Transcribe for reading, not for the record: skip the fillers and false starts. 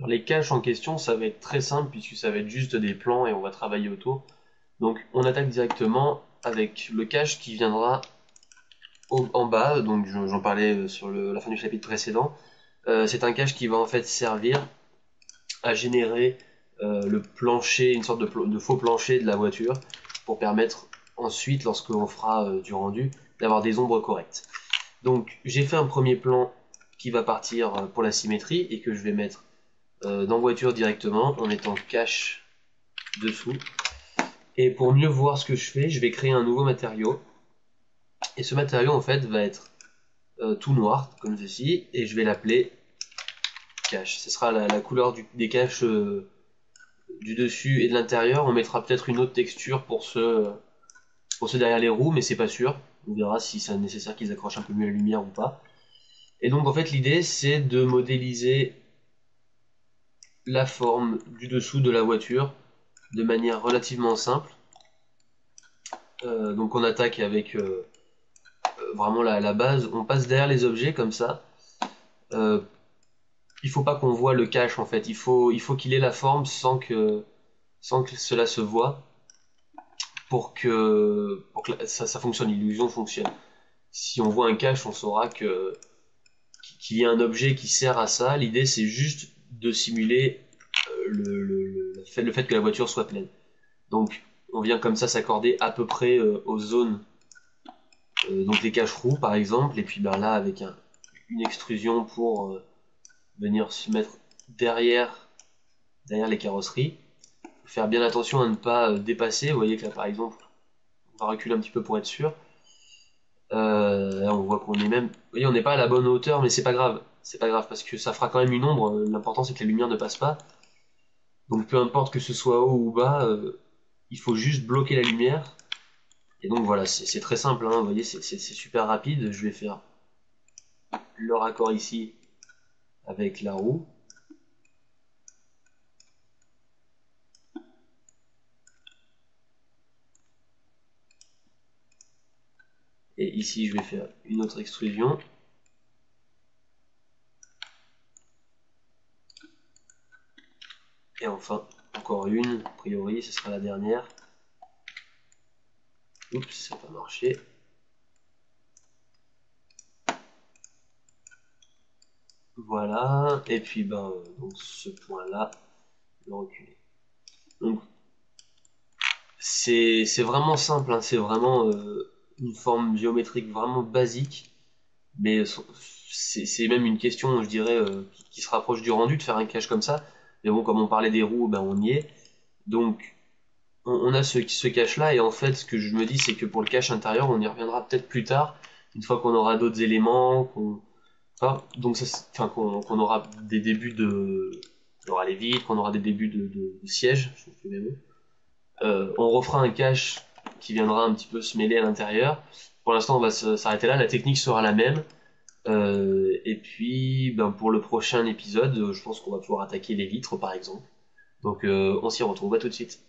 Alors les caches en question, ça va être très simple puisque ça va être juste des plans et on va travailler autour. Donc on attaque directement avec le cache qui viendra en bas, donc j'en parlais sur la fin du chapitre précédent. C'est un cache qui va en fait servir à générer le plancher, une sorte de faux plancher de la voiture pour permettre ensuite, lorsque l'on fera du rendu, d'avoir des ombres correctes. Donc j'ai fait un premier plan qui va partir pour la symétrie et que je vais mettre dans voiture directement en mettant cache dessous. Et pour mieux voir ce que je fais, je vais créer un nouveau matériau. Et ce matériau en fait va être tout noir comme ceci et je vais l'appeler cache. Ce sera la couleur des caches du dessus et de l'intérieur. On mettra peut-être une autre texture pour ceux derrière les roues, mais c'est pas sûr. On verra si c'est nécessaire qu'ils accrochent un peu mieux la lumière ou pas. Et donc en fait l'idée c'est de modéliser la forme du dessous de la voiture de manière relativement simple. Donc on attaque avec vraiment la base, on passe derrière les objets comme ça. Il faut pas qu'on voit le cache en fait, il faut qu'il ait la forme sans que cela se voit pour que ça fonctionne, l'illusion fonctionne. Si on voit un cache, on saura qu'il y a un objet qui sert à ça. L'idée c'est juste de simuler le fait que la voiture soit pleine. Donc on vient comme ça s'accorder à peu près aux zones, donc les cache-roues par exemple, et puis ben là avec une extrusion pour venir se mettre derrière les carrosseries. Faut faire bien attention à ne pas dépasser. Vous voyez que là par exemple, on va reculer un petit peu pour être sûr. Là on voit qu'on est même, vous voyez, on n'est pas à la bonne hauteur, mais c'est pas grave. C'est pas grave parce que ça fera quand même une ombre. L'important c'est que la lumière ne passe pas. Donc peu importe que ce soit haut ou bas, il faut juste bloquer la lumière. Et donc voilà, c'est très simple, hein, vous voyez, c'est super rapide. Je vais faire le raccord ici avec la roue. Et ici, je vais faire une autre extrusion. Et enfin, encore une, a priori, ce sera la dernière. Oups, ça n'a pas marché. Voilà, et puis ben, donc ce point-là, le reculer. Donc c'est vraiment simple, hein, c'est vraiment une forme géométrique vraiment basique, mais c'est même une question, je dirais, qui se rapproche du rendu de faire un cache comme ça. Mais bon, comme on parlait des roues, ben on y est. Donc on a ce cache-là, et en fait, ce que je me dis, c'est que pour le cache intérieur, on y reviendra peut-être plus tard, une fois qu'on aura d'autres éléments, donc enfin, qu'on aura des débuts on aura les vitres, qu'on aura des débuts de sièges, je trouve mes mots. On refera un cache qui viendra un petit peu se mêler à l'intérieur. Pour l'instant, on va s'arrêter là, la technique sera la même. Et puis, ben, pour le prochain épisode, je pense qu'on va pouvoir attaquer les vitres, par exemple. Donc, on s'y retrouve, à tout de suite.